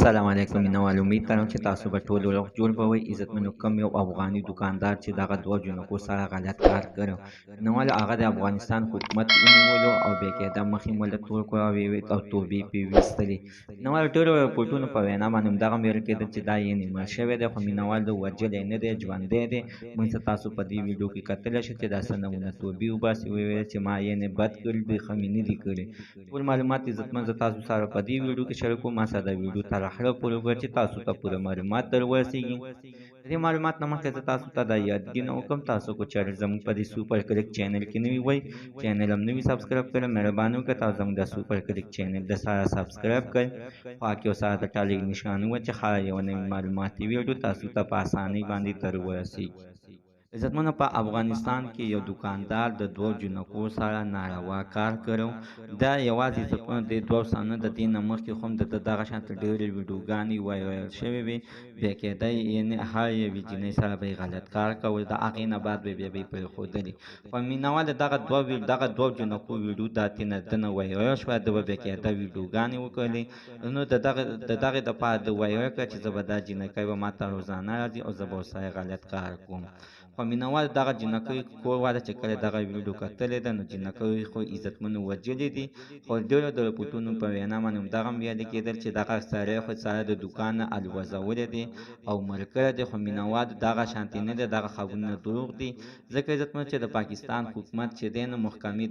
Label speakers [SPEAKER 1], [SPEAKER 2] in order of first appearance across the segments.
[SPEAKER 1] السلام علیکم مینوال امید لرم چې تاسو به ټول روغ جوړ به وئ. عزتمنو، کم یو افغاني دکاندار چې دغه دوه جنکو سره غلط کار کړی مینوالو، هغه د افغانستان حکومت ونیولو او بېقاعده مخې ملک تور کړو او توبې پرې ویستلې. مینوالو، ډېرو رپورټونو په وینا باندې همدغه ویل کېدل چې دا یې مړ شوی دی، خو مینوال د وژلی نه دی، ژوندی دی. موږ ته تاسو په دې ویډیو کې کتلی شئ چې دا څه نمونه توبې وباسي، ویل چې ما یې بد کړي دي، ښه مې نه دي کړي. ټول معلومات عزتمن زه تاسو سره په دې ویډیو کې شریکوم. ما سره د ویډیو تر اخره پورې وګورئ چې تاسو ته پوره معلومات در ورسیږي. د دې معلومات نه مخکې زه تاسو ته دا یادګینه وکړم، تاسو کو چینل زموږ په دې سوپر کلیک چینل کې نوي وئ، چینل هم نوي سبسکرایب کړئ. مهرباني وکړئ تاسو زموږ د سوپر کلیک چینل د سره سبسکرایب کړئ. خوا کې یو سره د ټالۍ نښان ووهئ چې هره یوه نوې معلوماتي ویډیو تاسو ته په اسانۍ باندې در ورسیږي. عزتمنو، په افغانستان کې یو دکاندار د دوو جنکو سره ناروا کار کړی. دا یوازې عزتمنو د دوو سنه د دې نه مخکې خو هم د دغه شانته ډېرې ویډیوګانې وایرل شوې وې. بېقاعده یعنې هر یوې جینۍ سره به یې غلط کار کوی، د هغې نه بعد بیا به یې پرېښودلې. خو مینهوال دغه دوو جنکو ویډیو د دنه وایرل شوه، ده به بېقاعده ویډیوګانې وکړلې. نو د دغې دپاره ده وایرل کړه چې زه به دا جینکۍ به ما ته روزانه راځي او زه به ورسره غلط کار کوم. خو مینوال دغه جینکۍ کور واده چې کله دغه ویډیو کتلې ده، نو جینکۍ خو عزتمنو وژلې دي. خو ډېرو د رپورټونو په وینا باندې همدغه هم ویلې کېدل چې دغه سړی خو سړی د دوکان نه الوځولی دی او مړ کړی دی. خو مینوال دغه شانتې نه دی، دغه خبرونه دروغ دي. ځکه عزتمنو چې د پاکستان حکومت چې دی نو محکمې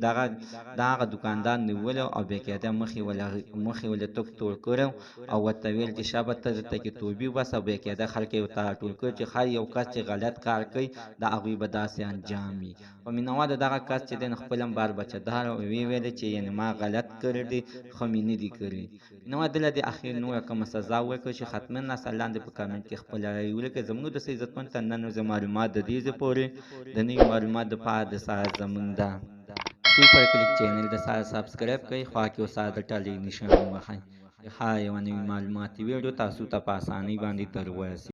[SPEAKER 1] دغه دکاندار نیولی او بېقاعده مخې ولې تک تور کړی او ورته ویل چې شابه ته دلته کې توبې وباسه. او بېقاعده خلک یې ورته راټول کړي چې هر یو کس چې غلط کار کوي د هغوی به داسې انجام وي. خو مینوال دغه کس چې دی نو خپل هم بار بچه‌دار او ویې ویلې چې یعنې ما غلط کړی دی، ښه مې نه دي کړي. مینوال دله د اخر نوره کومه سزا ورکړي چې حتما ناسه لاندې په کامنټ کې خپله رایې ولیکئ. زموږ د عزتمن ته نن ورځې معلومات د دې ځای پورې د نوي معلومات دپاره د سره زموږ ده سوپر کلیک چینل د سره سبسکرایب کړئ، خوا کې ورسره د ټالۍ نښان ووهئ. هره یوه نوې معلوماتي ویډیو تاسو ته په اسانۍ باندې در ورسي.